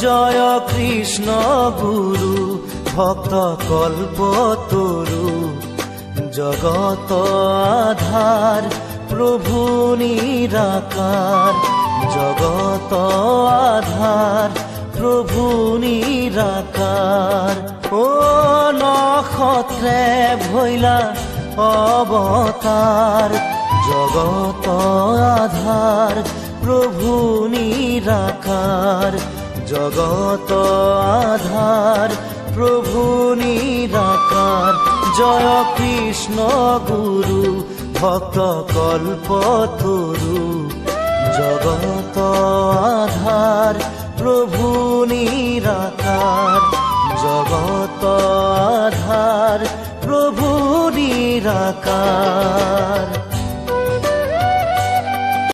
জয় কৃষ্ণ গুরু ভক্ত কল্পতরু জগত আধার প্রভু নিরাকার জগত আধার প্রভু নিরাকার ও নক্ষত্রে ভৈলা অবতার জগত আধার প্রভু নিরাকার জগত আধার প্রভু নিরাকার জয় কৃষ্ণ গুরু ভক্ত কল্পতরু জগত আধার প্রভু নিরাকার জগত আধার প্রভু নিরাকার।